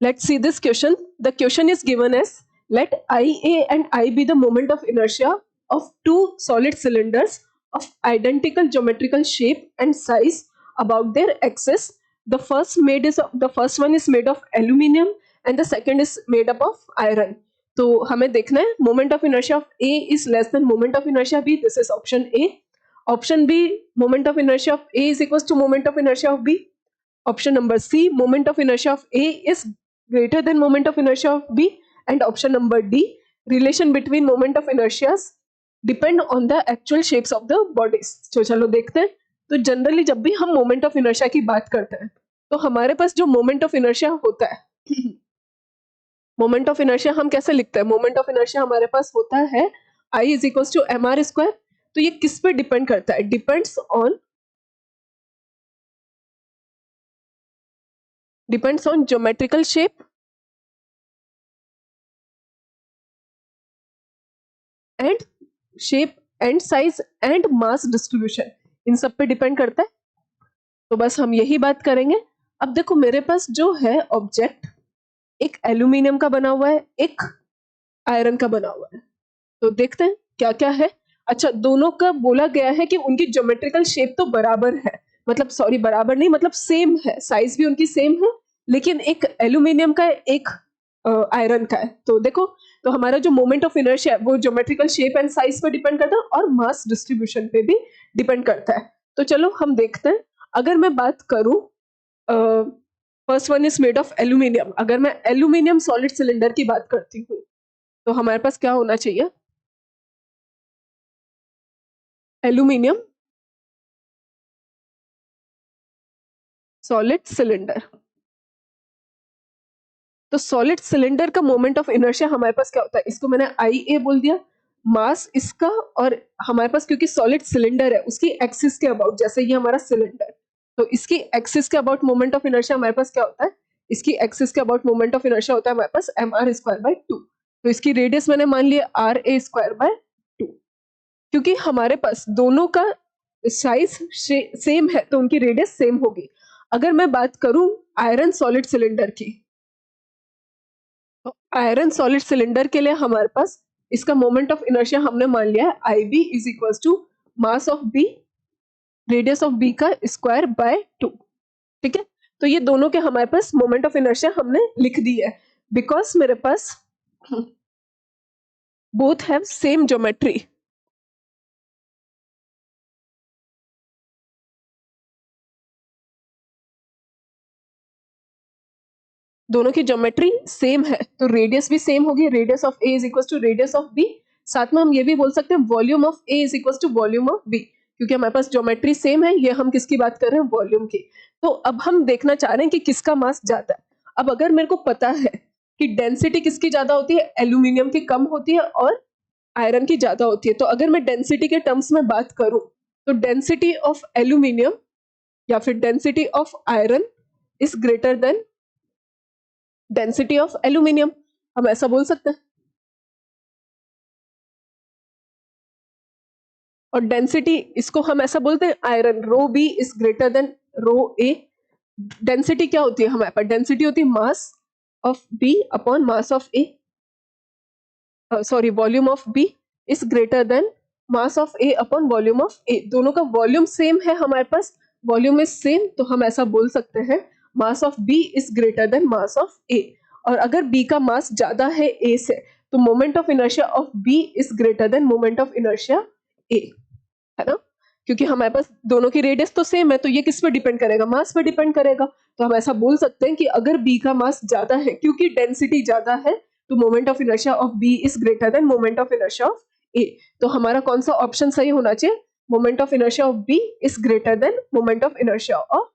Let's see this question. The question is given as, let IA and I be the moment of inertia of two solid cylinders of identical geometrical shape and size about their axis. The first one is made of aluminum and the second is made up of iron. तो हमें देखना है moment of inertia of A is less than moment of inertia B. This is option A. Option B, moment of inertia of A is equals to moment of inertia of B. Option number C, moment of inertia of A is greater than moment of inertia of B. And option number D, relation between moment of inertias depend on the actual shapes of the bodies. तो चलो देखते हैं. तो generally जब भी हम moment of inertia की बात करते हैं तो हमारे पास जो मोमेंट ऑफ इनर्शिया होता है, मोमेंट ऑफ इनर्शिया हम कैसे लिखते हैं? मोमेंट ऑफ इनर्शिया हमारे पास होता है I is equals to mr square. तो ये किस पे डिपेंड करता है? Depends on geometrical shape and size and mass distribution. इन सब पे डिपेंड करता है. तो बस हम यही बात करेंगे. अब देखो मेरे पास जो है ऑब्जेक्ट, एक एल्यूमिनियम का बना हुआ है, एक आयरन का बना हुआ है. तो देखते हैं क्या क्या है. अच्छा, दोनों का बोला गया है कि उनकी ज्योमेट्रिकल शेप तो बराबर है, मतलब सॉरी बराबर नहीं, मतलब सेम है, साइज भी उनकी सेम है, लेकिन एक एल्यूमिनियम का है, एक आयरन का है. तो देखो, तो हमारा जो मोमेंट ऑफ इनर्शिया है वो ज्योमेट्रिकल शेप एंड साइज पे डिपेंड करता है और मास डिस्ट्रीब्यूशन पे भी डिपेंड करता है. तो चलो हम देखते हैं. अगर मैं बात करूं, first one is made of aluminium. अगर मैं एल्यूमिनियम सॉलिड सिलेंडर की बात करती हूँ तो हमारे पास क्या होना चाहिए? Aluminium solid cylinder. तो सॉलिड सिलेंडर का मोमेंट ऑफ इनर्शिया हमारे पास क्या होता है? इसको मैंने IA बोल दिया, मास इसका, और हमारे पास क्योंकि सॉलिड सिलेंडर है उसकी एक्सिस के अबाउट, जैसे ये हमारा सिलेंडर, तो इसकी एक्सिस के अबाउट मोमेंट ऑफ इनर्शिया हमारे पास क्या होता है? इसकी एक्सिस के अबाउट मोमेंट ऑफ इनर्शिया होता है हमारे पास mr स्क्वायर बाय 2. तो इसकी रेडियस मैंने मान लिया RA स्क्वायर बाय 2. क्योंकि हमारे पास दोनों का साइज सेम है तो उनकी रेडियस सेम होगी. अगर मैं बात करूं आयरन सॉलिड सिलेंडर की, तो आयरन सॉलिड सिलेंडर के लिए हमारे पास इसका मोमेंट ऑफ इनर्शिया हमने मान लिया है IB is equal to mass of B, radius of B का स्क्वायर बाय 2. ठीक है, तो ये दोनों के हमारे पास मोमेंट ऑफ इनर्शिया हमने लिख दी है, बिकॉज मेरे पास बोथ हैव सेम ज्योमेट्री. दोनों की ज्योमेट्री सेम है तो रेडियस भी सेम होगी. Radius of A is equal to radius of B. साथ में हम ये भी बोल सकते हैं volume of A is equal to volume of B, क्योंकि हमारे पास ज्योमेट्री सेम है. ये हम किसकी बात कर रहे हैं? वॉल्यूम की. तो अब हम देखना चाह रहे हैं कि किसका मास ज्यादा है. अब अगर मेरे को पता है कि डेंसिटी किसकी ज्यादा होती है, एल्यूमिनियम की कम होती है और आयरन की ज्यादा होती है, तो अगर मैं डेंसिटी के टर्म्स में बात करूं तो डेंसिटी ऑफ एल्यूमिनियम या फिर density of iron is greater then density of aluminium. हम ऐसा बोल सकते हैं. और डेंसिटी इसको हम ऐसा बोलते हैं iron rho B is greater than rho A. Density क्या होती है हमारे पास? डेंसिटी होती है mass of B upon mass of A, sorry volume of B is greater than mass of A upon volume of A. दोनों का volume same है हमारे पास, वॉल्यूम इज सेम, तो हम ऐसा बोल सकते हैं मास of B is greater than mass of A. और अगर B का मास ज्यादा है A से तो moment of inertia of B is greater then moment of inertia A, है ना? क्योंकि हमारे पास दोनों की रेडियस तो सेम है, तो ये किस पे डिपेंड करेगा? मास पे डिपेंड करेगा. तो हम ऐसा बोल सकते हैं कि अगर B का मास ज्यादा है, क्योंकि डेंसिटी ज्यादा है, तो moment of inertia of B is greater then moment of inertia of A. तो हमारा कौन सा ऑप्शन सही होना चाहिए? Moment of inertia of B is greater then moment of inertia of